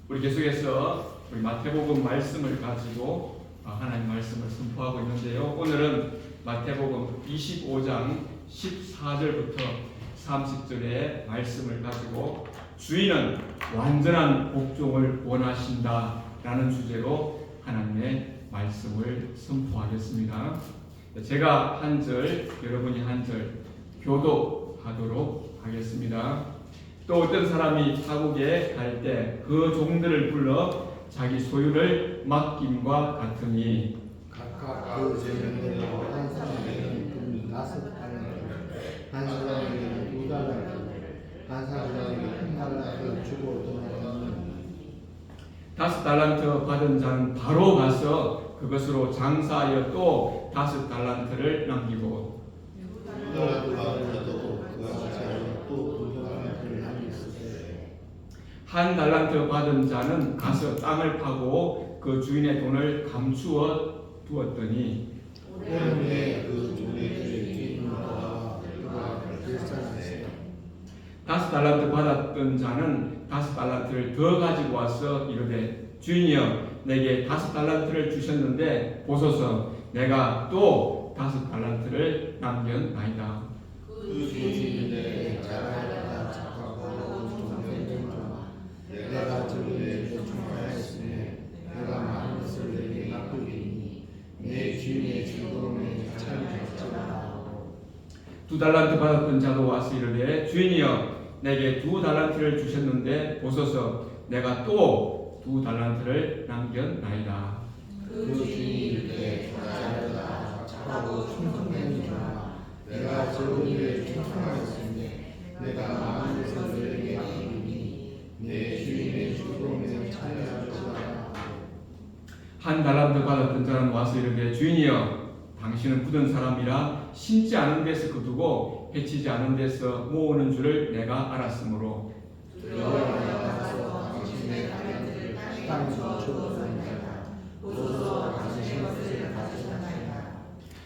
우리 계속해서 우리 마태복음 말씀을 가지고 하나님 말씀을 선포하고 있는데요. 오늘은 마태복음 25장 14절부터 30절의 말씀을 가지고 주인은 완전한 복종을 원하신다 라는 주제로 하나님의 말씀을 선포하겠습니다. 제가 한 절, 여러분이 한 절 교독하도록 하겠습니다. 또 어떤 사람이 타국에 갈 때 그 종들을 불러 자기 소유를 맡김과 같으니 각각 그 재명대로 한 사람에게는 금 5달란트, 한 사람에게는 2달란트, 한 사람에게는 1달란트 주고 떠나니 5달란트 받은 자는 바로 가서 그것으로 장사하여 또 5달란트를 남기고 2달란트 받은 자도 그것을 사여 또 2달란트를 남겼으되 1달란트 받은 자는 가서 땅을 파고 그 주인의 돈을 감추어 두었더니 때문에 그 종에게 주인으로 돌아와 그가 결산하시되 5달란트 받았던 자는 5달란트를 더 가지고 와서 이르되 주인이여 내게 5달란트를 주셨는데 보소서 내가 또 5달란트를 남겼나이다. 그 주인에게 잘하였다 착하고忠贞한 자마 내가 저에게 충성하였으니 내가 많은 것을 내게 맡기니 내 주인의 즐거움에 참여할지라. 2달란트 받았던 자도 와서 이르되 주인이여 내게 2달란트를 주셨는데 보소서 내가 또 2달란트를 남겼나이다. 그 주인이 이르되 잘하였다 착하고 충성된 자마 내가 적은 일에 충성하였으니 내가 많은 것을 내게 맡기니 내 주인의 즐거움에 참여할지라. 1달란트 받았던 자는 와서 이르되 주인이여 당신은 굳은 사람이라 심지 않은 데서 거두고 해치지 않은 데서 모으는 줄을 내가 알았으므로 들어가서 당신의 달란트를 땅에서 주었나이다. 보소서 당신의 것을 가지셨나이다.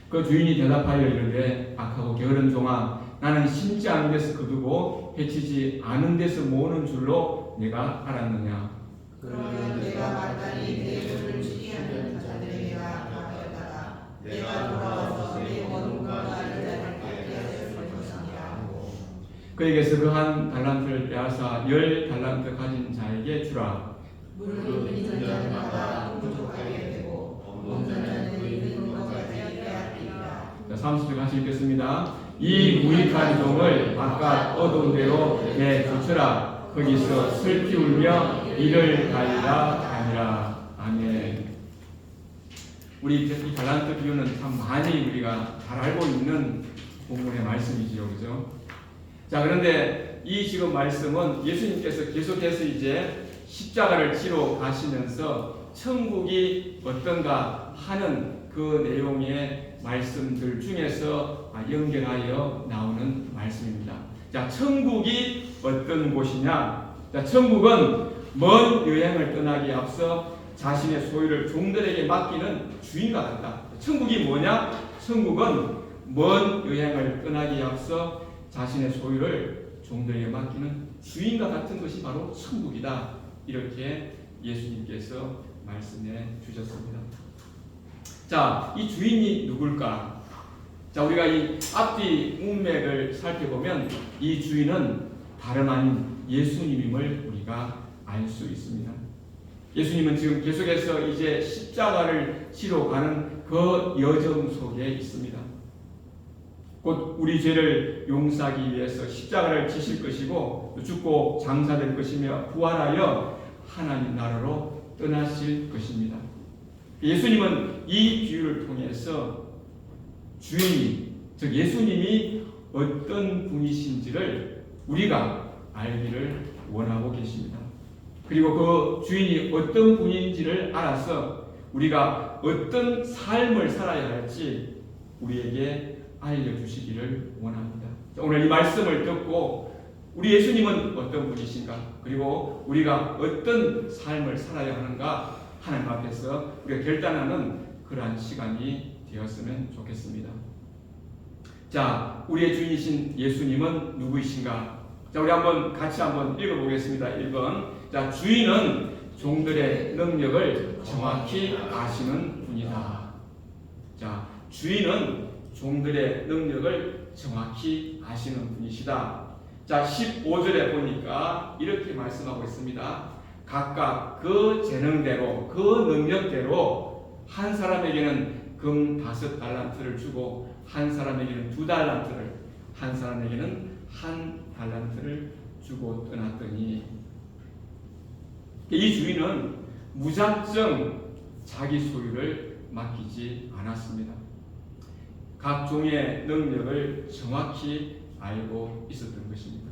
그 주인이 대답하여 이르되 악하고 게으른 종아 나는 심지 않은 데서 거두고 해치지 않은 데서 모으는 줄로 내가 알았느냐. 그러면 내가 마땅히 내 돈을 지키는 자들에게 갚았다가 내가 돌아와서 내 원과 나를 받게 하였을 것이니라. 그에게서 그 1달란트를 빼앗아 10달란트 가진 자에게 주라. 물론 있는 자마다 풍족하게 되고 없는 자는 그 있는 것까지 빼앗기리라. 30절 같이 읽겠습니다. 이 무익한 종을 바깥 어두운 데로 내쫓으라. 거기서 슬피 울며 이를 갈리라 하니라. 아멘. 우리 이 달란트 비유는 참 많이 우리가 잘 알고 있는 본문의 말씀이지요, 그죠? 자, 그런데 이 지금 말씀은 예수님께서 계속해서 이제 십자가를 치러 가시면서 천국이 어떤가 하는 그 내용의 말씀들 중에서 연결하여 나오는 말씀입니다. 자, 천국이 어떤 곳이냐? 자, 천국은 먼 여행을 떠나기에 앞서 자신의 소유를 종들에게 맡기는 주인과 같다. 천국이 뭐냐? 천국은 먼 여행을 떠나기에 앞서 자신의 소유를 종들에게 맡기는 주인과 같은 것이 바로 천국이다. 이렇게 예수님께서 말씀해 주셨습니다. 자, 이 주인이 누굴까? 자, 우리가 이 앞뒤 문맥을 살펴보면 이 주인은 다름 아닌 예수님임을 우리가 알 수 있습니다. 예수님은 지금 계속해서 이제 십자가를 치러 가는 그 여정 속에 있습니다. 곧 우리 죄를 용서하기 위해서 십자가를 지실 것이고 죽고 장사될 것이며 부활하여 하나님 나라로 떠나실 것입니다. 예수님은 이 비유를 통해서 주인이, 즉 예수님이 어떤 분이신지를 우리가 알기를 원하고 계십니다. 그리고 그 주인이 어떤 분인지를 알아서 우리가 어떤 삶을 살아야 할지 우리에게 알려주시기를 원합니다. 오늘 이 말씀을 듣고 우리 예수님은 어떤 분이신가, 그리고 우리가 어떤 삶을 살아야 하는가 하나님 앞에서 우리가 결단하는 그러한 시간이 되었으면 좋겠습니다. 자, 우리의 주인이신 예수님은 누구이신가? 자, 우리 같이 한번 읽어보겠습니다. 1번. 자, 주인은 종들의 능력을 정확히 아시는 분이다. 자, 주인은 종들의 능력을 정확히 아시는 분이시다. 자, 15절에 보니까 이렇게 말씀하고 있습니다. 각각 그 재능대로, 그 능력대로 한 사람에게는 금 5달란트를 주고 한 사람에게는 2달란트를, 한 사람에게는 1달란트를 주고 떠났더니, 이 주인은 무작정 자기 소유를 맡기지 않았습니다. 각 종의 능력을 정확히 알고 있었던 것입니다.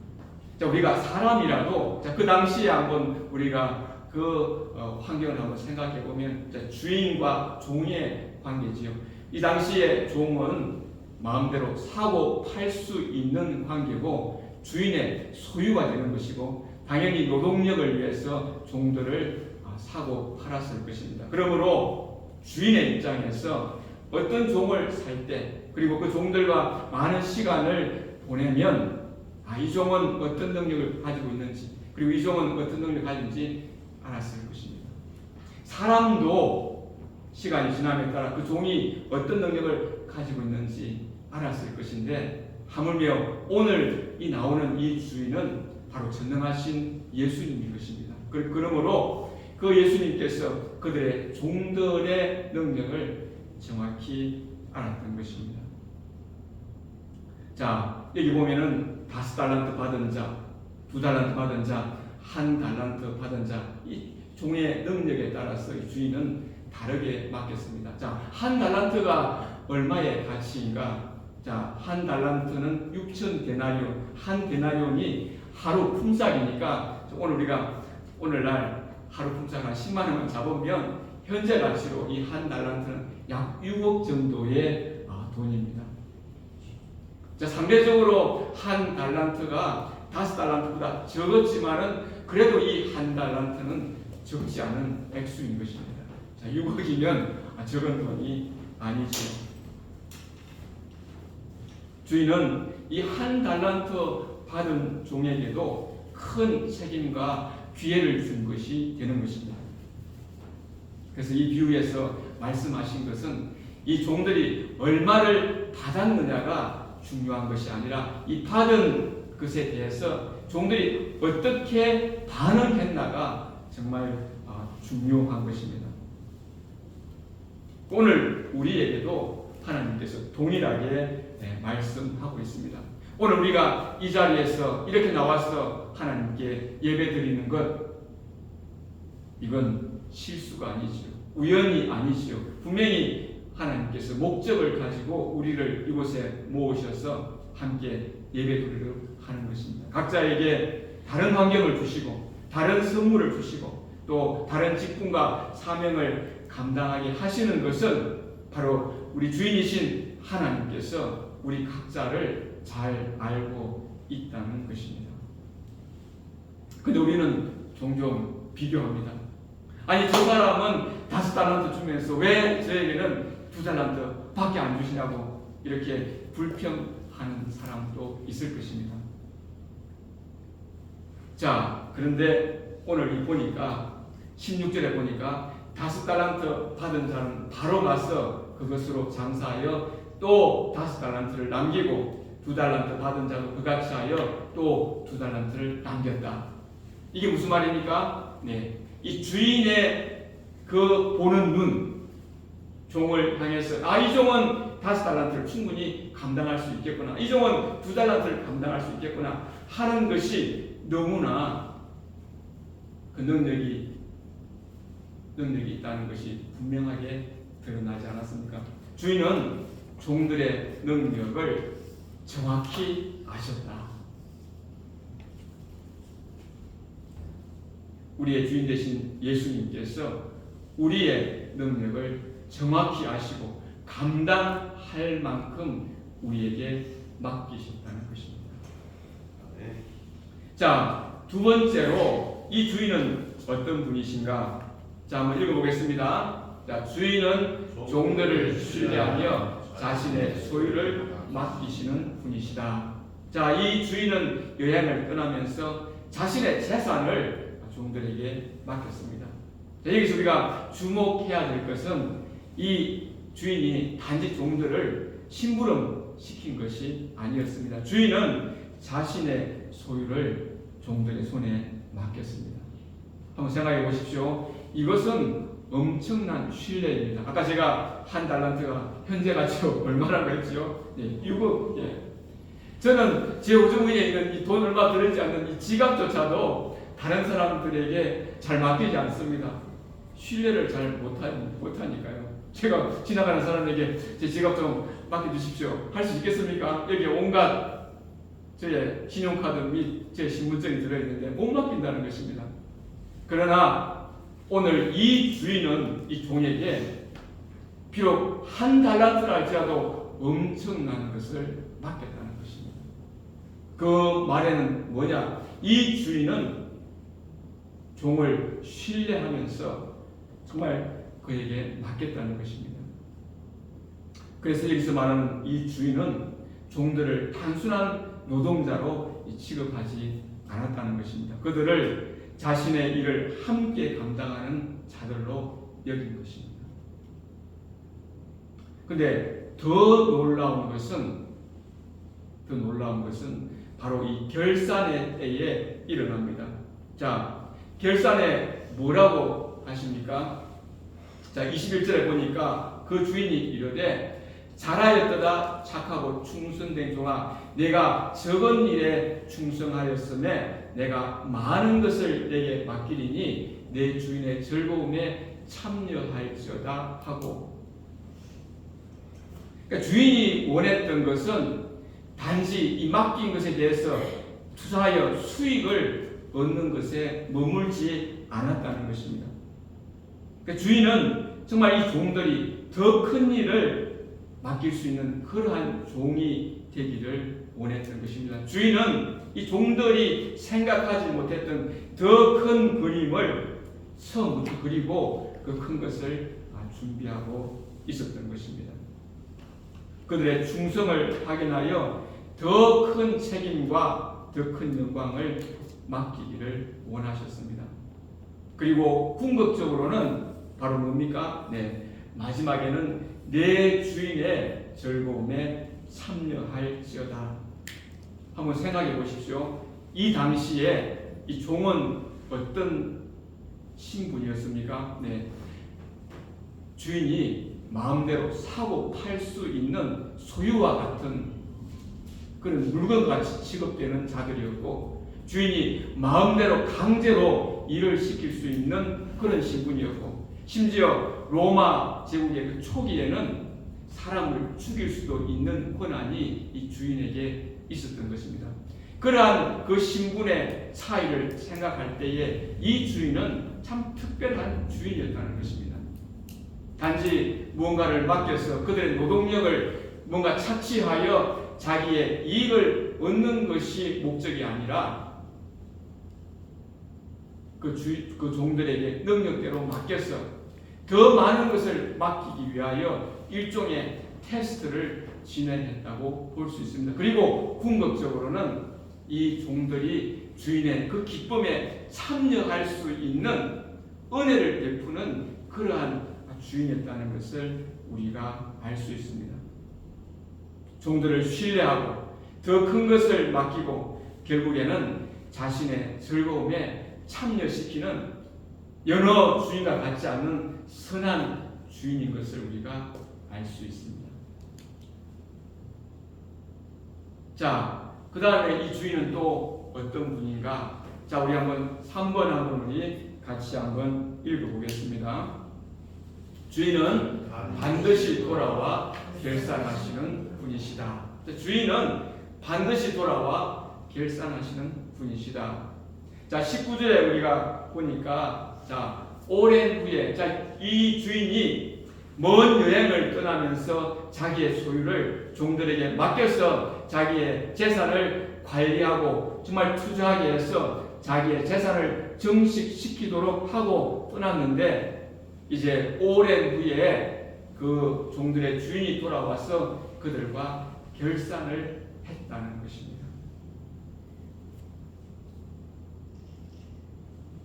자, 우리가 사람이라도, 자, 그 당시에 한번 우리가 그 환경을 한번 생각해 보면, 자, 주인과 종의 관계지요. 이 당시에 종은 마음대로 사고 팔 수 있는 관계고 주인의 소유가 되는 것이고, 당연히 노동력을 위해서 종들을 사고 팔았을 것입니다. 그러므로 주인의 입장에서 어떤 종을 살 때, 그리고 그 종들과 많은 시간을 보내면 이 종은 어떤 능력을 가지고 있는지, 그리고 이 종은 어떤 능력을 가진지 알았을 것입니다. 사람도 시간이 지남에 따라 그 종이 어떤 능력을 가지고 있는지 알았을 것인데, 하물며 오늘 이 나오는 이 주인은 바로 전능하신 예수님인 것입니다. 그러므로 그 예수님께서 그들의 종들의 능력을 정확히 알았던 것입니다. 자, 여기 보면은 5달란트 받은 자, 2달란트 받은 자, 1달란트 받은 자, 이 종의 능력에 따라서 이 주인은 다르게 맡겼습니다. 자, 1달란트가 얼마의 가치인가? 자, 1달란트는 6,000데나리온, 1데나리온이 하루 품삯이니까, 오늘 우리가 오늘날 하루 품삯 한 10만 원만 잡으면 현재 가치로 이 1달란트는 약 6억 정도의 돈입니다. 자, 상대적으로 1달란트가 5달란트보다 적었지만은 그래도 이 1달란트는 적지 않은 액수인 것입니다. 자, 6억이면 적은 돈이 아니죠. 주인은 이 1달란트 받은 종에게도 큰 책임과 기회를 준 것이 되는 것입니다. 그래서 이 비유에서 말씀하신 것은 이 종들이 얼마를 받았느냐가 중요한 것이 아니라 이 받은 것에 대해서 종들이 어떻게 반응했나가 정말 중요한 것입니다. 오늘 우리에게도 하나님께서 동일하게 말씀하고 있습니다. 오늘 우리가 이 자리에서 이렇게 나와서 하나님께 예배드리는 것, 이건 실수가 아니지요. 우연이 아니지요. 분명히 하나님께서 목적을 가지고 우리를 이곳에 모으셔서 함께 예배드리도록 하는 것입니다. 각자에게 다른 환경을 주시고 다른 선물을 주시고 또 다른 직분과 사명을 감당하게 하시는 것은 바로 우리 주인이신 하나님께서 우리 각자를 잘 알고 있다는 것입니다. 근데 우리는 종종 비교합니다. 아니, 저 사람은 5달란트 주면서 왜 저에게는 2달란트 밖에 안 주시냐고 이렇게 불평하는 사람도 있을 것입니다. 자, 그런데 오늘 보니까 16절에 보니까 5달란트 받은 자는 바로 가서 그것으로 장사하여 또 5달란트를 남기고 2달란트 받은 자도 그같이 하여 또 2달란트를 남겼다. 이게 무슨 말입니까? 네, 이 주인의 그 보는 눈, 종을 향해서 이 종은 5달란트를 충분히 감당할 수 있겠구나, 이 종은 2달란트를 감당할 수 있겠구나 하는 것이 너무나 그 능력이 있다는 것이 분명하게 드러나지 않았습니까? 주인은 종들의 능력을 정확히 아셨다. 우리의 주인 되신 예수님께서 우리의 능력을 정확히 아시고 감당할 만큼 우리에게 맡기셨다는 것입니다. 자, 두 번째로 이 주인은 어떤 분이신가? 자, 한번 읽어보겠습니다. 자, 주인은 종들을 신뢰하며 자신의 소유를 맡기시는 분이시다. 자, 이 주인은 여행을 떠나면서 자신의 재산을 종들에게 맡겼습니다. 자, 여기서 우리가 주목해야 될 것은 이 주인이 단지 종들을 심부름 시킨 것이 아니었습니다. 주인은 자신의 소유를 종들의 손에 맡겼습니다. 한번 생각해 보십시오. 이것은 엄청난 신뢰입니다. 아까 제가 한 달란트가 현재 가치로 얼마라고 했죠? 6억. 저는 제 오줌위에 있는 이 돈 얼마 들지 않는 이 지갑조차도 다른 사람들에게 잘 맡기지 않습니다. 신뢰를 잘 못하니까요. 제가 지나가는 사람에게 제 지갑 좀 맡겨주십시오. 할 수 있겠습니까? 여기 온갖 저의 신용카드 및 제 신분증이 들어있는데 못 맡긴다는 것입니다. 그러나 오늘 이 주인은 이 종에게 비록 한 달란트라 할지라도 엄청난 것을 맡겼다는 것입니다. 그 말에는 뭐냐? 이 주인은 종을 신뢰하면서 정말 그에게 맡겼다는 것입니다. 그래서 여기서 말하는 이 주인은 종들을 단순한 노동자로 취급하지 않았다는 것입니다. 그들을 자신의 일을 함께 감당하는 자들로 여긴 것입니다. 근데 더 놀라운 것은 바로 이 결산의 때에 일어납니다. 자, 결산에 뭐라고 하십니까? 자, 21절에 보니까 그 주인이 이르되 잘하였도다 착하고 충성된 종아, 내가 적은 일에 충성하였음에 내가 많은 것을 내게 맡기리니 내 주인의 즐거움에 참여할지어다 하고. 그러니까 주인이 원했던 것은 단지 이 맡긴 것에 대해서 투자하여 수익을 얻는 것에 머물지 않았다는 것입니다. 그러니까 주인은 정말 이 종들이 더 큰 일을 맡길 수 있는 그러한 종이 되기를 원했던 것입니다. 주인은 이 종들이 생각하지 못했던 더 큰 그림을 처음부터 그리고 그 큰 것을 준비하고 있었던 것입니다. 그들의 충성을 확인하여 더 큰 책임과 더 큰 영광을 맡기기를 원하셨습니다. 그리고 궁극적으로는 바로 뭡니까? 마지막에는 내 주인의 즐거움에 참여할지어다. 한번 생각해 보십시오. 이 당시에 이 종은 어떤 신분이었습니까? 주인이 마음대로 사고 팔 수 있는 소유와 같은 그런 물건같이 취급되는 자들이었고, 주인이 마음대로 강제로 일을 시킬 수 있는 그런 신분이었고, 심지어 로마 제국의 그 초기에는 사람을 죽일 수도 있는 권한이 이 주인에게 있었던 것입니다. 그러한 그 신분의 차이를 생각할 때에 이 주인은 참 특별한 주인이었다는 것입니다. 단지 무언가를 맡겨서 그들의 노동력을 뭔가 착취하여 자기의 이익을 얻는 것이 목적이 아니라 그 종들에게 능력대로 맡겨서 더 많은 것을 맡기기 위하여 일종의 테스트를 진행했다고 볼 수 있습니다. 그리고 궁극적으로는 이 종들이 주인의 그 기쁨에 참여할 수 있는 은혜를 베푸는 그러한 주인이었다는 것을 우리가 알 수 있습니다. 종들을 신뢰하고 더 큰 것을 맡기고 결국에는 자신의 즐거움에 참여시키는 여러 주인과 같지 않는 선한 주인인 것을 우리가 알 수 있습니다. 자, 그 다음에 이 주인은 또 어떤 분인가? 자, 우리 한번 3번 우리 같이 한번 읽어보겠습니다. 주인은 반드시 돌아와 결산하시는 분이시다. 자, 주인은 반드시 돌아와 결산하시는 분이시다. 자, 19절에 우리가 보니까, 자, 오랜 후에, 자, 이 주인이 먼 여행을 떠나면서 자기의 소유를 종들에게 맡겨서 자기의 재산을 관리하고 정말 투자하게 해서 자기의 재산을 정식시키도록 하고 떠났는데, 이제 오랜 후에 그 종들의 주인이 돌아와서 그들과 결산을 했다는 것입니다.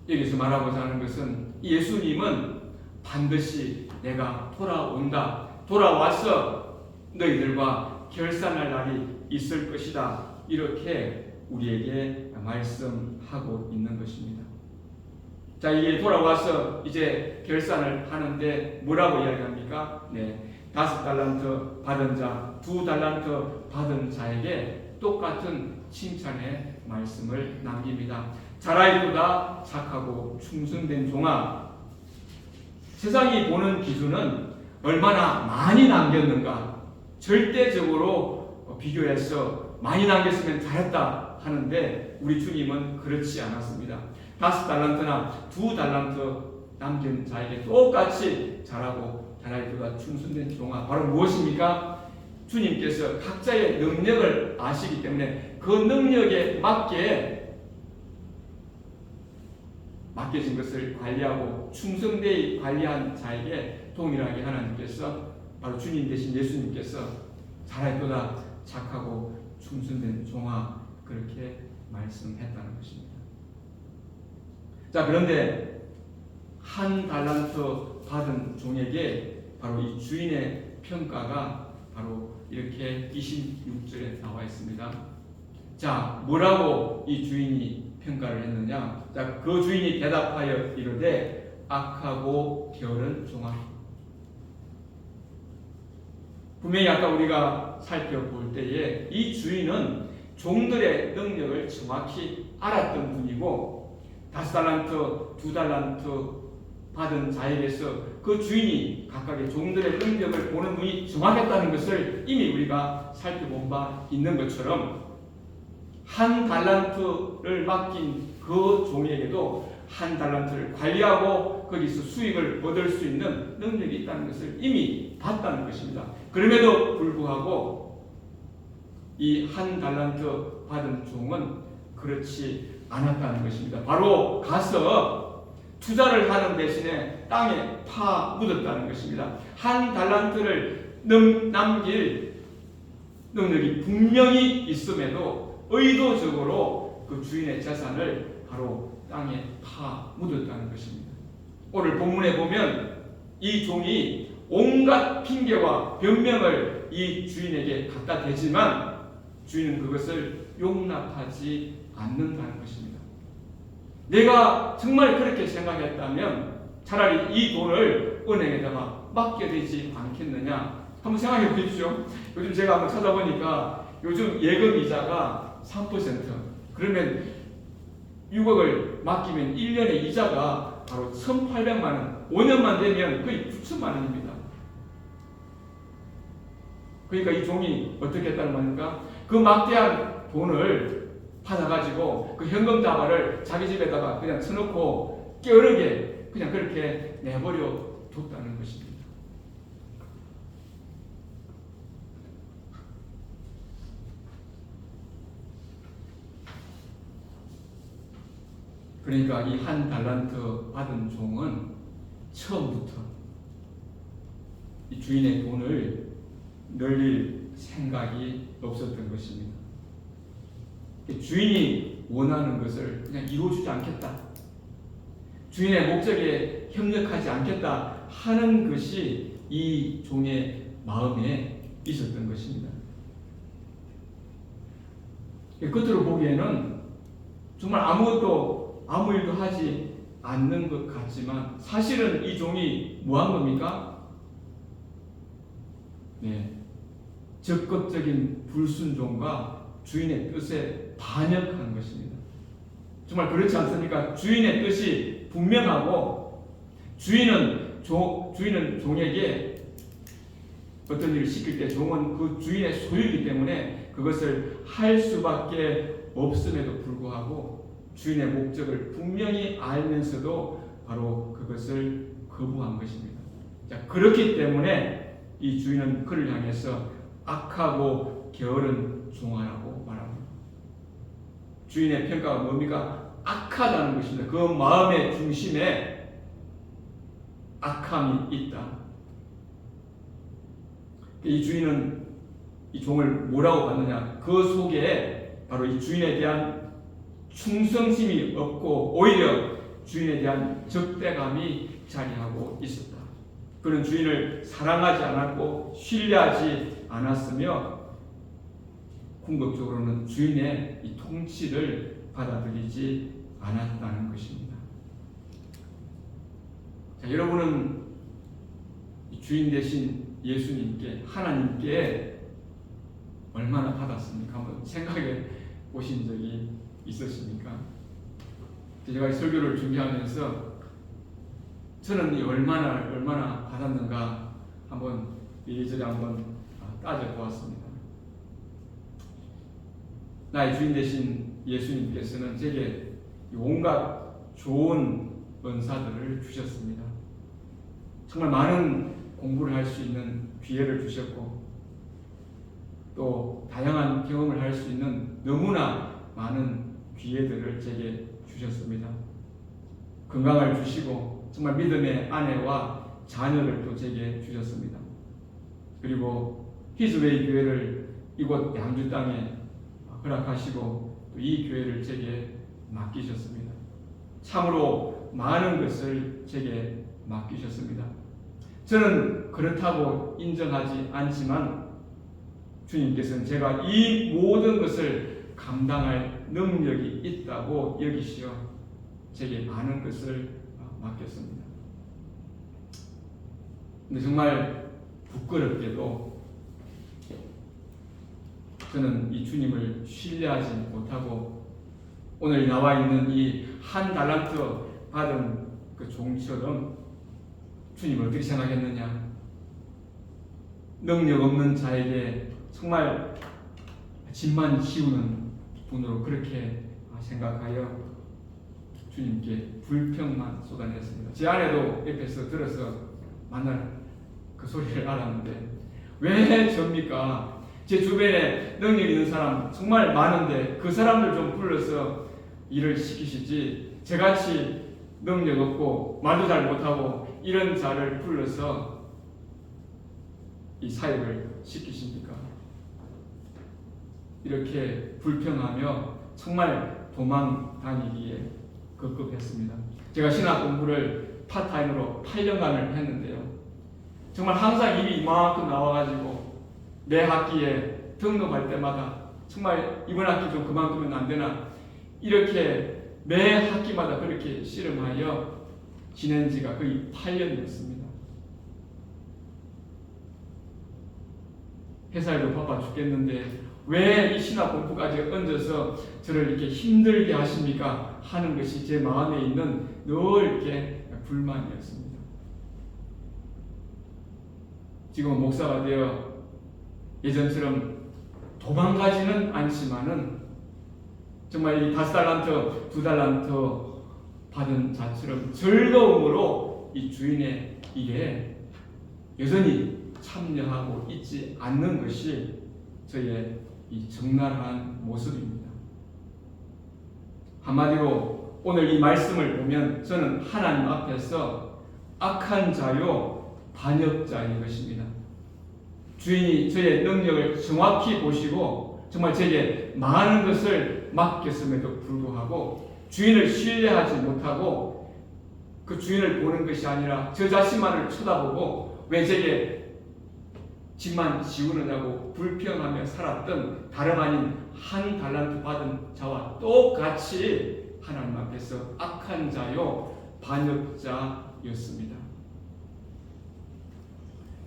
여기서 말하고자 하는 것은 예수님은 반드시 내가 돌아온다. 돌아와서 너희들과 결산할 날이 있을 것이다. 이렇게 우리에게 말씀하고 있는 것입니다. 자, 이게 돌아와서 이제 결산을 하는데 뭐라고 이야기합니까? 네, 5달란트 받은 자, 2달란트 받은 자에게 똑같은 칭찬의 말씀을 남깁니다. 잘하였도다 착하고 충성된 종아. 세상이 보는 기준은 얼마나 많이 남겼는가, 절대적으로 비교해서 많이 남겼으면 잘했다 하는데 우리 주님은 그렇지 않았습니다. 5달란트나 2달란트 남긴 자에게 똑같이 잘하고 잘하였도다 충성된 종아. 바로 무엇입니까? 주님께서 각자의 능력을 아시기 때문에 그 능력에 맡겨진 것을 관리하고 충성되이 관리한 자에게 동일하게 하나님께서, 바로 주님 대신 예수님께서 잘하였도다 착하고 충성된 종아, 그렇게 말씀했다는 것입니다. 자, 그런데 1달란트 받은 종에게 바로 이 주인의 평가가 바로 이렇게 26절에 나와 있습니다. 자, 뭐라고 이 주인이 평가를 했느냐? 자, 그 주인이 대답하여 이르되 악하고 게으른 종아. 분명히 아까 우리가 살펴볼 때에 이 주인은 종들의 능력을 정확히 알았던 분이고, 5달란트, 2달란트 받은 자에게서 그 주인이 각각의 종들의 능력을 보는 눈이 정확했다는 것을 이미 우리가 살펴본 바 있는 것처럼, 1달란트를 맡긴 그 종에게도 1달란트를 관리하고 거기서 수익을 얻을 수 있는 능력이 있다는 것을 이미 봤다는 것입니다. 그럼에도 불구하고 이 1달란트 받은 종은 그렇지 않았다는 것입니다. 바로 가서 투자를 하는 대신에 땅에 파 묻었다는 것입니다. 1달란트를 남길 능력이 분명히 있음에도 의도적으로 그 주인의 재산을 바로 땅에 파 묻었다는 것입니다. 오늘 본문에 보면 이 종이 온갖 핑계와 변명을 이 주인에게 갖다 대지만 주인은 그것을 용납하지 않는다는 것입니다. 내가 정말 그렇게 생각했다면 차라리 이 돈을 은행에다가 맡겨되지 않겠느냐. 한번 생각해 보십시오. 요즘 제가 한번 찾아보니까 요즘 예금 이자가 3%. 그러면 6억을 맡기면 1년의 이자가 바로 1,800만 원. 5년만 되면 거의 9천만 원입니다. 그러니까 이 종이 어떻게 했다는 말입니까? 그 막대한 돈을 받아가지고 그 현금 다발을 자기 집에다가 그냥 쳐놓고 게으르게 그냥 그렇게 내버려 뒀다는 것입니다. 그러니까 이 1달란트 받은 종은 처음부터 이 주인의 돈을 늘릴 생각이 없었던 것입니다. 주인이 원하는 것을 그냥 이루어주지 않겠다, 주인의 목적에 협력하지 않겠다 하는 것이 이 종의 마음에 있었던 것입니다. 겉으로 보기에는 정말 아무 일도 하지 않는 것 같지만 사실은 이 종이 뭐 한 겁니까? 네, 적극적인 불순종과 주인의 뜻에 반역한 것입니다. 정말 그렇지 않습니까? 주인의 뜻이 분명하고 주인은 종에게 어떤 일을 시킬 때 종은 그 주인의 소유이기 때문에 그것을 할 수밖에 없음에도 불구하고 주인의 목적을 분명히 알면서도 바로 그것을 거부한 것입니다. 자, 그렇기 때문에 이 주인은 그를 향해서 악하고 게으른 종아라고 말합니다. 주인의 평가가 뭡니까? 악하다는 것입니다. 그 마음의 중심에 악함이 있다. 이 주인은 이 종을 뭐라고 봤느냐? 그 속에 바로 이 주인에 대한 충성심이 없고 오히려 주인에 대한 적대감이 자리하고 있었다. 그는 주인을 사랑하지 않았고 신뢰하지 않았으며 궁극적으로는 주인의 이 통치를 받아들이지 않았다는 것입니다. 자, 여러분은 이 주인 대신 예수님께, 하나님께 얼마나 받았습니까? 한번 생각해 보신 적이 있으십니까? 제가 이 설교를 준비하면서 저는 얼마나 받았는가 한번 이리저리 한번 따져보았습니다. 나의 주인 되신 예수님께서는 제게 온갖 좋은 은사들을 주셨습니다. 정말 많은 공부를 할 수 있는 기회를 주셨고 또 다양한 경험을 할 수 있는 너무나 많은 기회들을 제게 주셨습니다. 건강을 주시고 정말 믿음의 아내와 자녀를 또 제게 주셨습니다. 그리고 히즈웨이 교회를 이곳 양주 땅에 허락하시고 또 이 교회를 제게 맡기셨습니다. 참으로 많은 것을 제게 맡기셨습니다. 저는 그렇다고 인정하지 않지만 주님께서는 제가 이 모든 것을 감당할 능력이 있다고 여기시어 제게 많은 것을 맡겼습니다. 근데 정말 부끄럽게도 저는 이 주님을 신뢰하지 못하고 오늘 나와 있는 이 한 달란트 받은 그 종처럼 주님을 어떻게 생각했느냐? 능력 없는 자에게 정말 짐만 지우는 분으로 그렇게 생각하여 주님께 불평만 쏟아냈습니다. 제 아내도 옆에서 들어서 만날 그 소리를 알았는데 왜 접니까? 제 주변에 능력 있는 사람 정말 많은데 그 사람들 좀 불러서 일을 시키시지 저같이 능력 없고 말도 잘 못하고 이런 자를 불러서 이 사역을 시키십니까? 이렇게 불평하며 정말 도망 다니기에 급급했습니다. 제가 신학 공부를 파타임으로 8년간을 했는데요. 정말 항상 일이 이만큼 나와가지고 매 학기에 등록할 때마다 정말 이번 학기 좀 그만두면 안 되나 이렇게 매 학기마다 그렇게 씨름하여 지낸 지가 거의 8년이었습니다. 회사에도 바빠 죽겠는데 왜 이 신학 공부까지 얹어서 저를 이렇게 힘들게 하십니까? 하는 것이 제 마음에 있는 늘 이렇게 불만이었습니다. 지금은 목사가 되어 예전처럼 도망가지는 않지만은 정말 이 5달란트, 2달란트 받은 자처럼 즐거움으로 이 주인의 일에 여전히 참여하고 있지 않는 것이 저의 이 적나라한 모습입니다. 한마디로 오늘 이 말씀을 보면 저는 하나님 앞에서 악한 자요 반역자인 것입니다. 주인이 저의 능력을 정확히 보시고 정말 제게 많은 것을 맡겼음에도 불구하고 주인을 신뢰하지 못하고 그 주인을 보는 것이 아니라 저 자신만을 쳐다보고 왜 제게 집만 지우느냐고 불평하며 살았던 다름 아닌 한 달란트 받은 자와 똑같이 하나님 앞에서 악한 자요 반역자였습니다.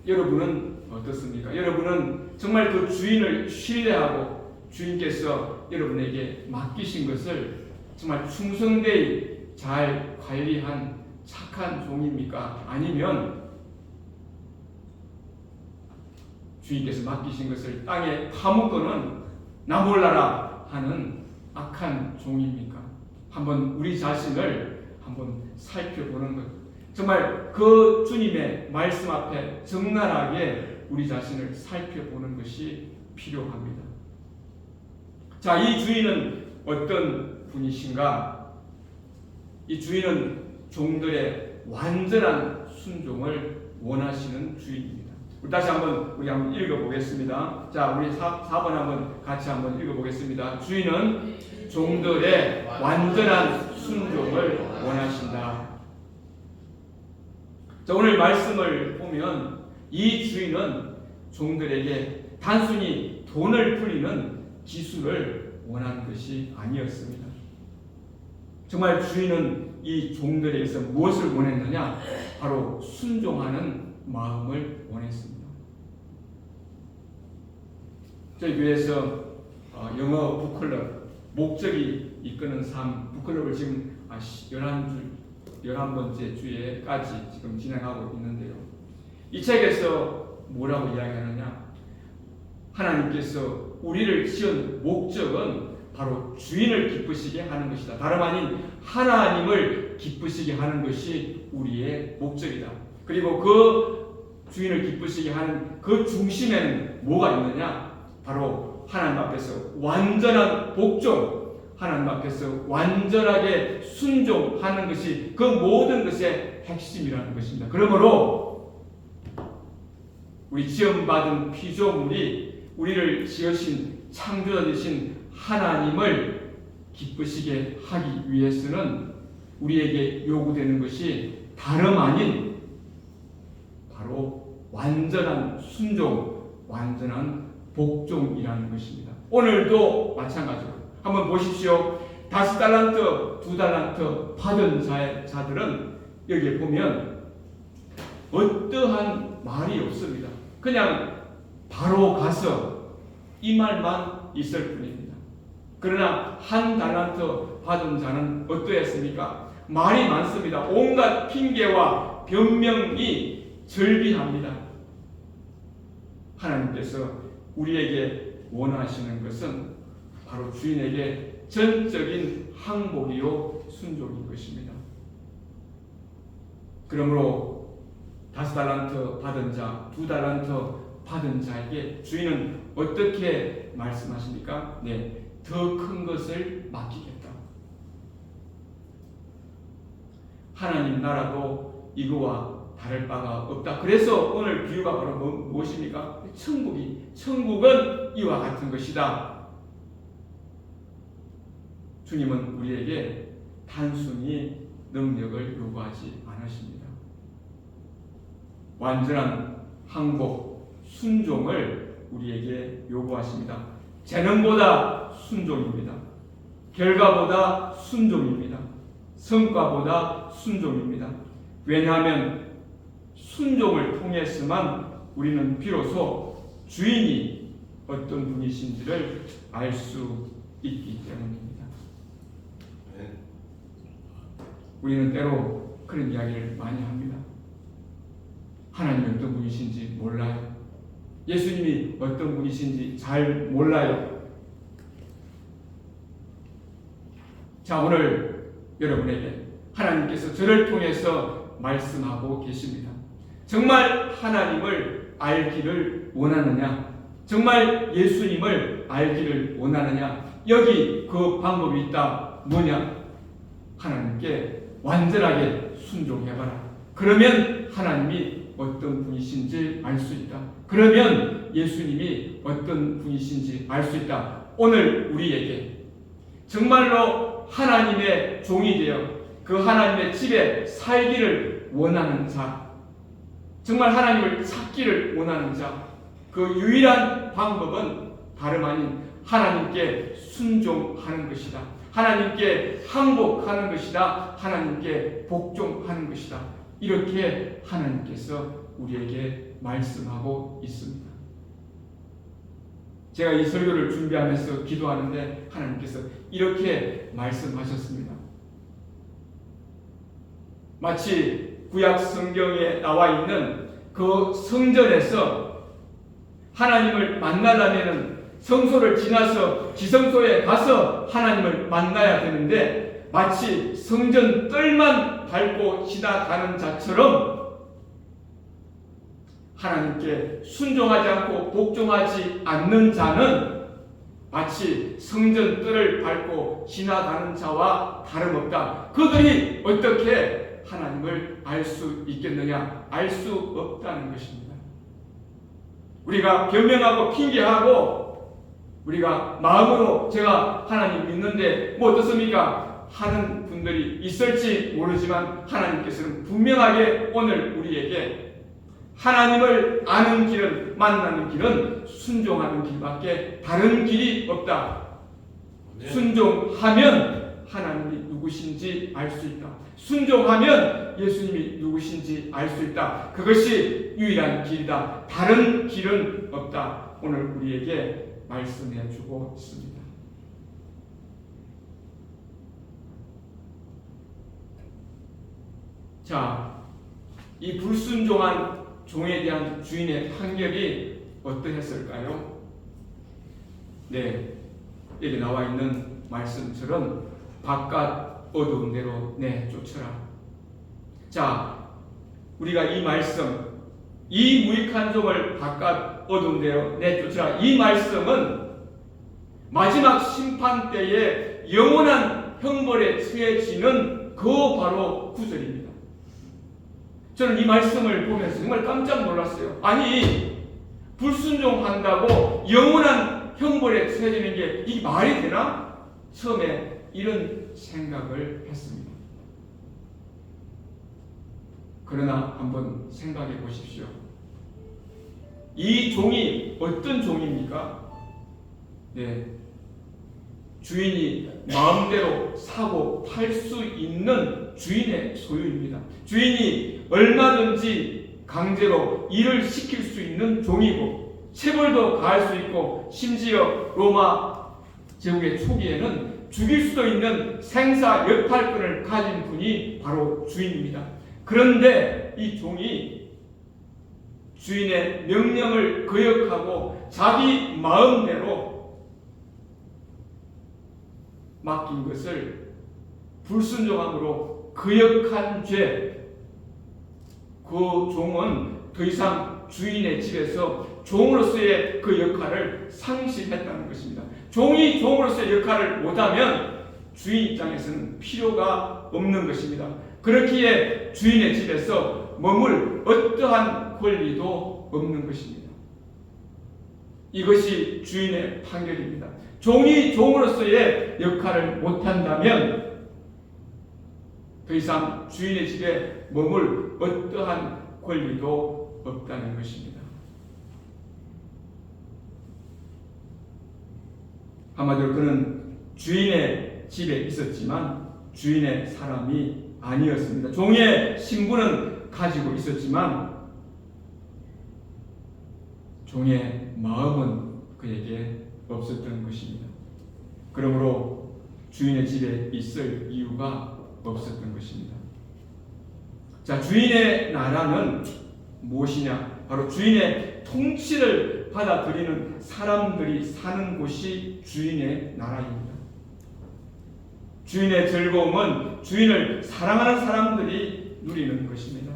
여러분은 어떻습니까? 여러분은 정말 그 주인을 신뢰하고 주인께서 여러분에게 맡기신 것을 정말 충성되이 잘 관리한 착한 종입니까? 아니면 주인께서 맡기신 것을 땅에 파묻고는 나 몰라라 하는 악한 종입니까? 한번 우리 자신을 한번 살펴보는 것. 정말 그 주님의 말씀 앞에 적나라하게 우리 자신을 살펴보는 것이 필요합니다. 자, 이 주인은 어떤 분이신가? 이 주인은 종들의 완전한 순종을 원하시는 주인입니다. 다시 우리 한번 읽어보겠습니다. 자, 우리 4번 한번 같이 한번 읽어보겠습니다. 주인은 종들의 완전한 순종을 원하신다. 자, 오늘 말씀을 보면 이 주인은 종들에게 단순히 돈을 풀리는 기술을 원하는 것이 아니었습니다. 정말 주인은 이 종들에게서 무엇을 원했느냐? 바로 순종하는 마음을 원했습니다. 저희 교회에서 영어 북클럽, 목적이 이끄는 삶 북클럽을 지금 11번째 주에까지 지금 진행하고 있는데요. 이 책에서 뭐라고 이야기하느냐? 하나님께서 우리를 지은 목적은 바로 주인을 기쁘시게 하는 것이다. 다름 아닌 하나님을 기쁘시게 하는 것이 우리의 목적이다. 그리고 그 주인을 기쁘시게 하는 그 중심에는 뭐가 있느냐? 바로 하나님 앞에서 완전한 복종, 하나님 앞에서 완전하게 순종하는 것이 그 모든 것의 핵심이라는 것입니다. 그러므로 우리 지음받은 피조물이 우리를 지으신 창조자 되신 하나님을 기쁘시게 하기 위해서는 우리에게 요구되는 것이 다름 아닌 바로 완전한 순종, 완전한 복종이라는 것입니다. 오늘도 마찬가지로 한번 보십시오. 5달란트, 2달란트 받은 자들은 여기에 보면 어떠한 말이 없습니다. 그냥 바로 가서 이 말만 있을 뿐입니다. 그러나 1달란트 받은 자는 어떠했습니까? 말이 많습니다. 온갖 핑계와 변명이 절비합니다. 하나님께서 우리에게 원하시는 것은 바로 주인에게 전적인 항복이요 순종인 것입니다. 그러므로 5달란트 받은 자, 2달란트 받은 자에게 주인은 어떻게 말씀하십니까? 네, 더 큰 것을 맡기겠다. 하나님 나라도 이거와 다를 바가 없다. 그래서 오늘 비유가 바로 무엇입니까? 천국은 이와 같은 것이다. 주님은 우리에게 단순히 능력을 요구하지 않으십니다. 완전한 항복, 순종을 우리에게 요구하십니다. 재능보다 순종입니다. 결과보다 순종입니다. 성과보다 순종입니다. 왜냐하면 순종을 통해서만 우리는 비로소 주인이 어떤 분이신지를 알 수 있기 때문입니다. 우리는 때로 그런 이야기를 많이 합니다. 하나님이 어떤 분이신지 몰라요. 예수님이 어떤 분이신지 잘 몰라요. 자, 오늘 여러분에게 하나님께서 저를 통해서 말씀하고 계십니다. 정말 하나님을 알기를 원하느냐? 정말 예수님을 알기를 원하느냐? 여기 그 방법이 있다. 뭐냐? 하나님께 완전하게 순종해봐라. 그러면 하나님이 어떤 분이신지 알 수 있다. 그러면 예수님이 어떤 분이신지 알 수 있다. 오늘 우리에게 정말로 하나님의 종이 되어 그 하나님의 집에 살기를 원하는 자, 정말 하나님을 찾기를 원하는 자, 그 유일한 방법은 다름 아닌 하나님께 순종하는 것이다. 하나님께 항복하는 것이다. 하나님께 복종하는 것이다. 이렇게 하나님께서 우리에게 말씀하고 있습니다. 제가 이 설교를 준비하면서 기도하는데 하나님께서 이렇게 말씀하셨습니다. 마치 구약 성경에 나와 있는 그 성전에서 하나님을 만나려면 성소를 지나서 지성소에 가서 하나님을 만나야 되는데 마치 성전 뜰만 밟고 지나가는 자처럼 하나님께 순종하지 않고 복종하지 않는 자는 마치 성전 뜰을 밟고 지나가는 자와 다름없다. 그들이 어떻게 하나님을 알 수 있겠느냐? 알 수 없다는 것입니다. 우리가 변명하고 핑계하고 우리가 마음으로 제가 하나님 믿는데 뭐 어떻습니까? 하는 분들이 있을지 모르지만 하나님께서는 분명하게 오늘 우리에게 하나님을 아는 길은, 만나는 길은 순종하는 길밖에 다른 길이 없다. 순종하면 하나님이 누구신지 알 수 있다. 순종하면 예수님이 누구신지 알 수 있다. 그것이 유일한 길이다. 다른 길은 없다. 오늘 우리에게 말씀해 주고 있습니다. 자, 이 불순종한 종에 대한 주인의 판결이 어떠했을까요? 네, 여기 나와 있는 말씀처럼 바깥 어두운 데로 내쫓으라. 자, 우리가 이 말씀, 이 무익한 종을 바깥 어두운 데로 내쫓으라, 이 말씀은 마지막 심판 때에 영원한 형벌에 처해지는 그 바로 구절입니다. 저는 이 말씀을 보면서 정말 깜짝 놀랐어요. 아니, 불순종한다고 영원한 형벌에 처해지는 게 이 말이 되나? 처음에 이런 생각을 했습니다. 그러나 한번 생각해 보십시오. 이 종이 어떤 종입니까? 네, 주인이 마음대로 사고 팔 수 있는 주인의 소유입니다. 주인이 얼마든지 강제로 일을 시킬 수 있는 종이고 체벌도 가할 수 있고 심지어 로마 제국의 초기에는 죽일 수도 있는 생사 역할권을 가진 분이 바로 주인입니다. 그런데 이 종이 주인의 명령을 거역하고 자기 마음대로 맡긴 것을 불순종함으로 거역한 죄, 그 종은 더 이상 주인의 집에서 종으로서의 그 역할을 상실했다는 것입니다. 종이 종으로서의 역할을 못하면 주인 입장에서는 필요가 없는 것입니다. 그렇기에 주인의 집에서 머물 어떠한 권리도 없는 것입니다. 이것이 주인의 판결입니다. 종이 종으로서의 역할을 못한다면 더 이상 주인의 집에 머물 어떠한 권리도 없다는 것입니다. 한마디로 그는 주인의 집에 있었지만 주인의 사람이 아니었습니다. 종의 신분은 가지고 있었지만 종의 마음은 그에게 없었던 것입니다. 그러므로 주인의 집에 있을 이유가 없었던 것입니다. 자, 주인의 나라는 무엇이냐? 바로 주인의 통치를 받아들이는 사람들이 사는 곳이 주인의 나라입니다. 주인의 즐거움은 주인을 사랑하는 사람들이 누리는 것입니다.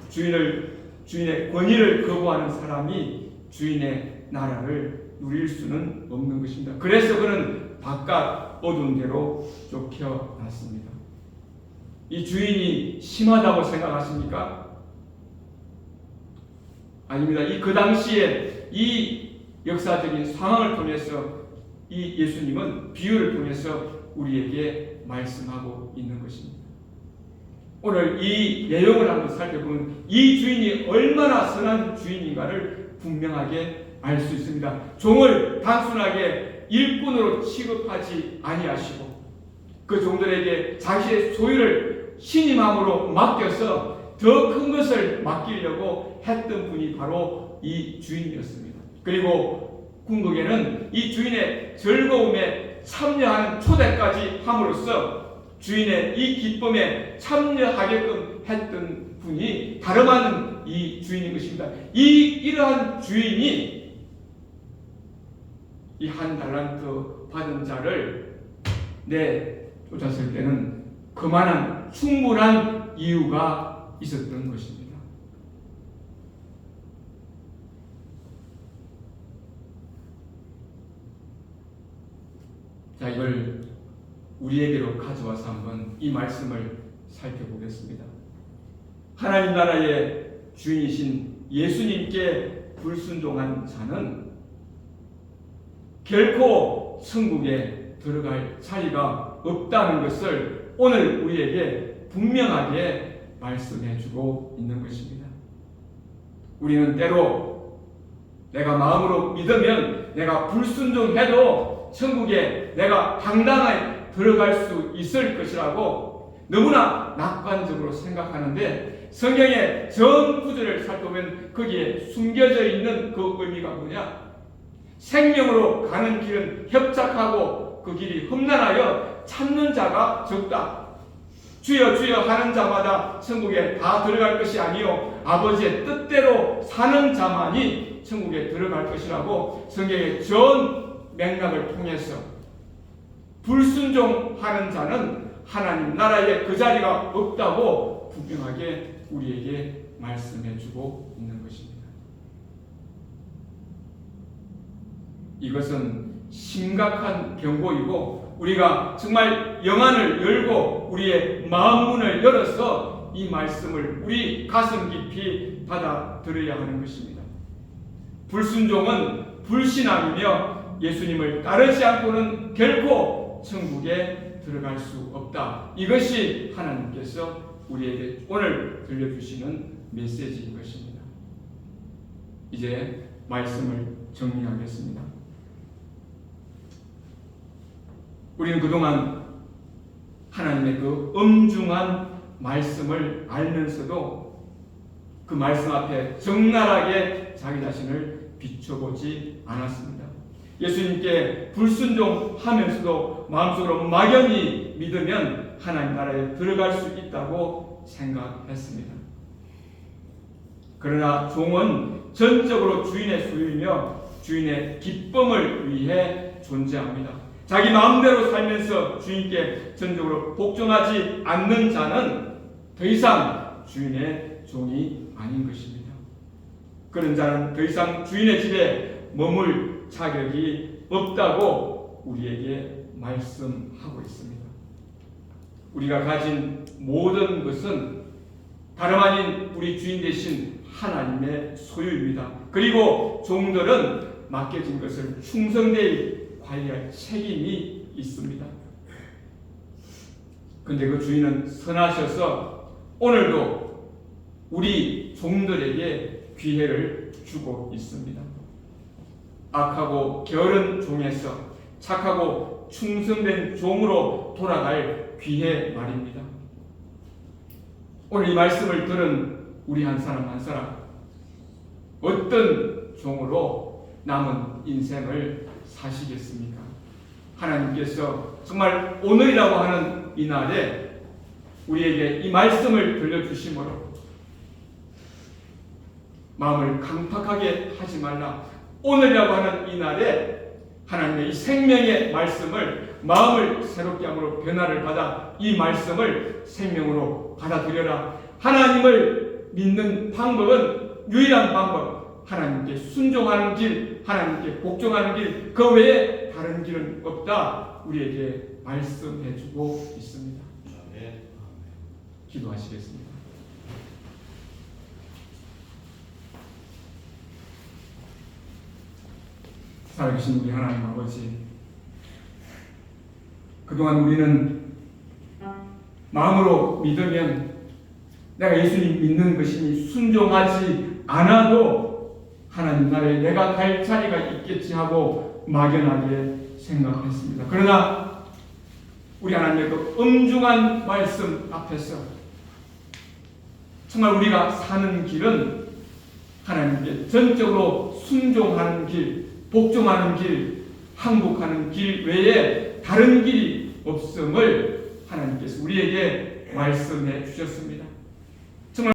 주인의 권위를 거부하는 사람이 주인의 나라를 누릴 수는 없는 것입니다. 그래서 그는 바깥 어두운 데로 쫓겨났습니다. 이 주인이 심하다고 생각하십니까? 아닙니다. 그 당시에 이 역사적인 상황을 통해서 이 예수님은 비유를 통해서 우리에게 말씀하고 있는 것입니다. 오늘 이 내용을 한번 살펴보면 이 주인이 얼마나 선한 주인인가를 분명하게 알 수 있습니다. 종을 단순하게 일꾼으로 취급하지 아니하시고 그 종들에게 자신의 소유를 신임함으로 맡겨서 더 큰 것을 맡기려고 했던 분이 바로 이 주인이었습니다. 그리고 궁극에는 이 주인의 즐거움에 참여하는 초대까지 함으로써 주인의 이 기쁨에 참여하게끔 했던 분이 다름 아닌 이 주인인 것입니다. 이러한 주인이 이 한 달란트 받은 자를 내쫓았을 때는 그만한 충분한 이유가 있었던 것입니다. 자, 이걸 우리에게로 가져와서 한번 이 말씀을 살펴보겠습니다. 하나님 나라의 주인이신 예수님께 불순종한 자는 결코 천국에 들어갈 자리가 없다는 것을 오늘 우리에게 분명하게 말씀해 주고 있는 것입니다. 우리는 때로 내가 마음으로 믿으면 내가 불순종해도 천국에 내가 당당하게 들어갈 수 있을 것이라고 너무나 낙관적으로 생각하는데, 성경의 전 구절을 살펴보면 거기에 숨겨져 있는 그 의미가 뭐냐? 생명으로 가는 길은 협착하고 그 길이 험난하여 찾는 자가 적다. 주여 주여 하는 자마다 천국에 다 들어갈 것이 아니요 아버지의 뜻대로 사는 자만이 천국에 들어갈 것이라고 성경의 전 맥락을 통해서 불순종하는 자는 하나님 나라에 그 자리가 없다고 분명하게 우리에게 말씀해 주고 있는 것입니다. 이것은 심각한 경고이고, 우리가 정말 영안을 열고 우리의 마음문을 열어서 이 말씀을 우리 가슴 깊이 받아들여야 하는 것입니다. 불순종은 불신앙이며 예수님을 따르지 않고는 결코 천국에 들어갈 수 없다. 이것이 하나님께서 우리에게 오늘 들려주시는 메시지인 것입니다. 이제 말씀을 정리하겠습니다. 우리는 그동안 하나님의 그 엄중한 말씀을 알면서도 그 말씀 앞에 적나라하게 자기 자신을 비춰보지 않았습니다. 예수님께 불순종하면서도 마음속으로 막연히 믿으면 하나님 나라에 들어갈 수 있다고 생각했습니다. 그러나 종은 전적으로 주인의 소유이며 주인의 기쁨을 위해 존재합니다. 자기 마음대로 살면서 주인께 전적으로 복종하지 않는 자는 더 이상 주인의 종이 아닌 것입니다. 그런 자는 더 이상 주인의 집에 머물 자격이 없다고 우리에게 말씀하고 있습니다. 우리가 가진 모든 것은 다름 아닌 우리 주인 되신 하나님의 소유입니다. 그리고 종들은 맡겨진 것을 충성되이 관리할 책임이 있습니다. 그런데 그 주인은 선하셔서 오늘도 우리 종들에게 기회를 주고 있습니다. 악하고 게으른 종에서 착하고 충성된 종으로 돌아갈 기회 말입니다. 오늘 이 말씀을 들은 우리 한 사람 한 사람, 어떤 종으로 남은 인생을 사시겠습니까? 하나님께서 정말 오늘이라고 하는 이 날에 우리에게 이 말씀을 들려주심으로 마음을 강팍하게 하지 말라. 오늘이라고 하는 이 날에 하나님의 이 생명의 말씀을 마음을 새롭게 함으로 변화를 받아 이 말씀을 생명으로 받아들여라. 하나님을 믿는 방법은 유일한 방법, 하나님께 순종하는 길, 하나님께 복종하는 길, 그 외에 다른 길은 없다. 우리에게 말씀해주고 있습니다. 기도하시겠습니다. 살아계신 우리 하나님 아버지, 그동안 우리는 마음으로 믿으면 내가 예수님 믿는 것이니 순종하지 않아도 하나님 나라에 내가 갈 자리가 있겠지 하고 막연하게 생각했습니다. 그러나 우리 하나님의 그 엄중한 말씀 앞에서 정말 우리가 사는 길은 하나님께 전적으로 순종하는 길, 복종하는 길, 항복하는 길 외에 다른 길이 없음을 하나님께서 우리에게 말씀해 주셨습니다.